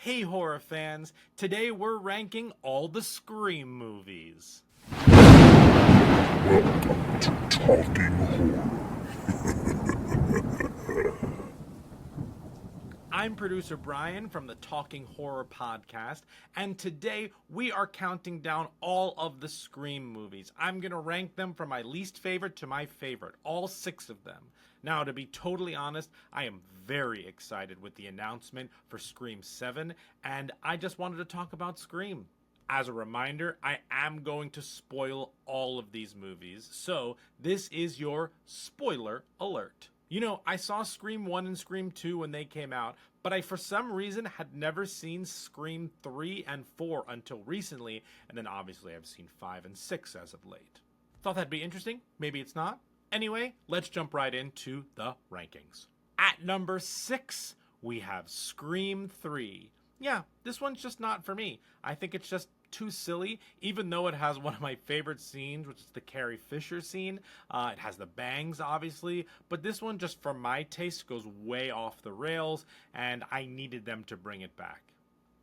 Hey horror fans, today we're ranking all the Scream movies. Welcome to Talking Horror. I'm producer Bryan from the Talking Horror podcast, and today we are counting down all of the Scream movies. I'm going to rank them from my least favorite to my favorite, all 6 of them. Now, to be totally honest, I am very excited with the announcement for Scream 7, and I just wanted to talk about Scream. As a reminder, I am going to spoil all of these movies, so this is your spoiler alert. You know, I saw Scream 1 and Scream 2 when they came out, but I for some reason had never seen Scream 3 and 4 until recently, and then obviously I've seen 5 and 6 as of late. Thought that'd be interesting, maybe it's not. Anyway, let's jump right into the rankings. At number 6, we have Scream 3. Yeah, this one's just not for me. I think it's just too silly, even though it has one of my favorite scenes, which is the Carrie Fisher scene. It has the bangs, obviously, but this one, just for my taste, goes way off the rails, and I needed them to bring it back.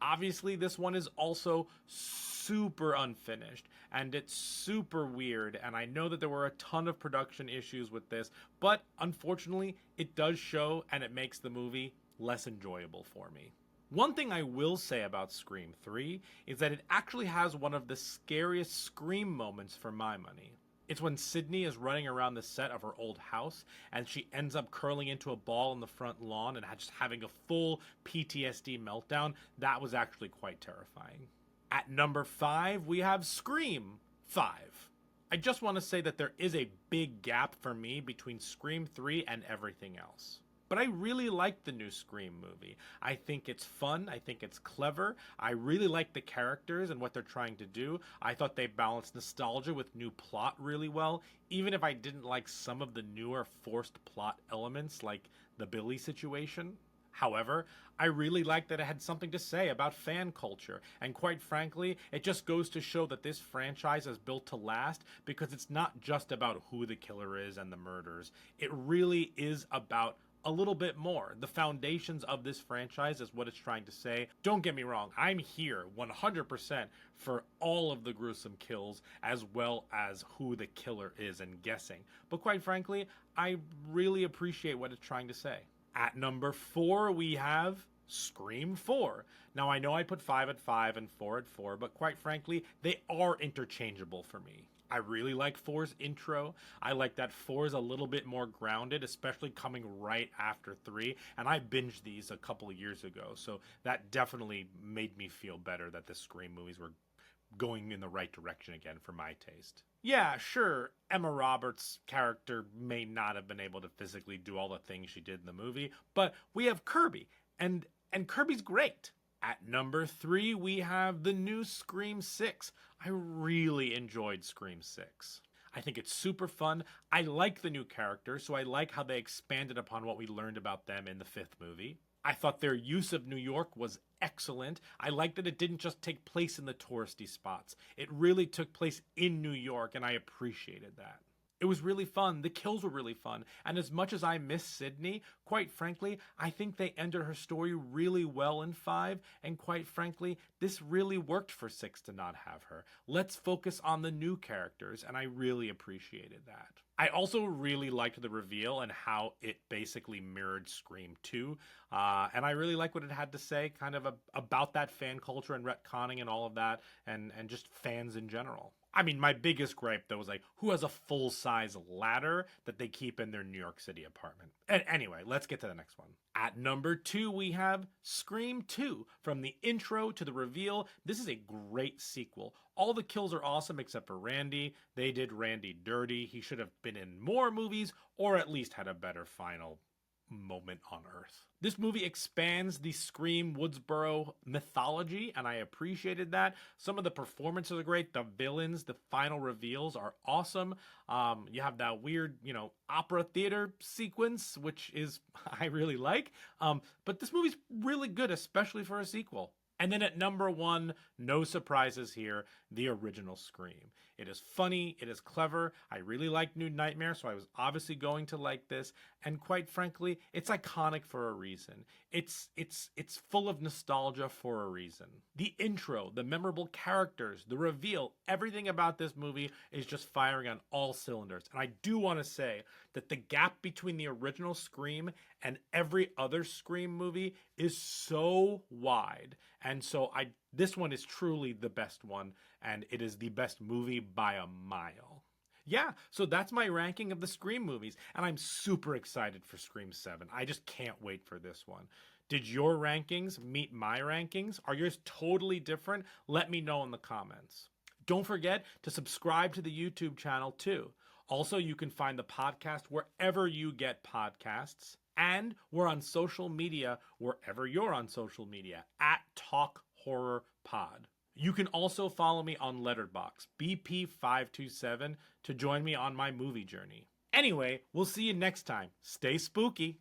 Obviously, this one is also super unfinished, and it's super weird, and I know that there were a ton of production issues with this, but unfortunately, it does show, and it makes the movie less enjoyable for me. One thing I will say about Scream 3 is that it actually has one of the scariest Scream moments for my money. It's when Sydney is running around the set of her old house and she ends up curling into a ball in the front lawn and just having a full PTSD meltdown. That was actually quite terrifying. At number 5, we have Scream 5. I just want to say that there is a big gap for me between Scream 3 and everything else. But I really like the new Scream movie. I think it's fun. I think it's clever. I really like the characters and what they're trying to do. I thought they balanced nostalgia with new plot really well, even if I didn't like some of the newer forced plot elements like the Billy situation. However, I really liked that it had something to say about fan culture, and quite frankly, it just goes to show that this franchise is built to last because it's not just about who the killer is and the murders. It really is about a little bit more. The foundations of this franchise is what it's trying to say. Don't get me wrong, I'm here 100% for all of the gruesome kills as well as who the killer is and guessing. But quite frankly, I really appreciate what it's trying to say. At number 4, we have Scream 4. Now, I know I put 5 at 5 and 4 at 4, but quite frankly, they are interchangeable for me. I really like 4's intro. I like that 4 is a little bit more grounded, especially coming right after 3. And I binged these a couple of years ago, so that definitely made me feel better that the Scream movies were going in the right direction again for my taste. Yeah, sure, Emma Roberts' character may not have been able to physically do all the things she did in the movie, but we have Kirby, and Kirby's great. At number 3, we have the new Scream 6. I really enjoyed Scream 6. I think it's super fun. I like the new characters, so I like how they expanded upon what we learned about them in the 5th movie. I thought their use of New York was excellent. I liked that it didn't just take place in the touristy spots. It really took place in New York, and I appreciated that. It was really fun. The kills were really fun. And as much as I miss Sydney, quite frankly, I think they ended her story really well in 5. And quite frankly, this really worked for 6 to not have her. Let's focus on the new characters, and I really appreciated that. I also really liked the reveal and how it basically mirrored Scream 2. And I really like what it had to say kind of about that fan culture and retconning and all of that, and just fans in general. I mean, my biggest gripe, though, was like, who has a full-size ladder that they keep in their New York City apartment? And anyway, let's get to the next one. At number 2, we have Scream 2. From the intro to the reveal, this is a great sequel. All the kills are awesome except for Randy. They did Randy dirty. He should have been in more movies, or at least had a better final moment on Earth. This movie expands the Scream Woodsboro mythology, and I appreciated that. Some of the performances are great. The villains, the final reveals are awesome. You have that weird, opera theater sequence, which is I really like. But this movie's really good, especially for a sequel. And then at number 1, no surprises here, the original Scream. It is funny, it is clever, I really like New Nightmare, so I was obviously going to like this, and quite frankly, it's iconic for a reason. It's full of nostalgia for a reason. The intro, the memorable characters, the reveal, everything about this movie is just firing on all cylinders. And I do want to say that the gap between the original Scream and every other Scream movie is so wide. And so this one is truly the best one, and it is the best movie by a mile. Yeah, so that's my ranking of the Scream movies, and I'm super excited for Scream 7. I just can't wait for this one. Did your rankings meet my rankings? Are yours totally different? Let me know in the comments. Don't forget to subscribe to the YouTube channel too. Also, you can find the podcast wherever you get podcasts. And we're on social media wherever you're on social media at Talk Horror Pod. You can also follow me on Letterboxd, BP527, to join me on my movie journey. Anyway, we'll see you next time. Stay spooky.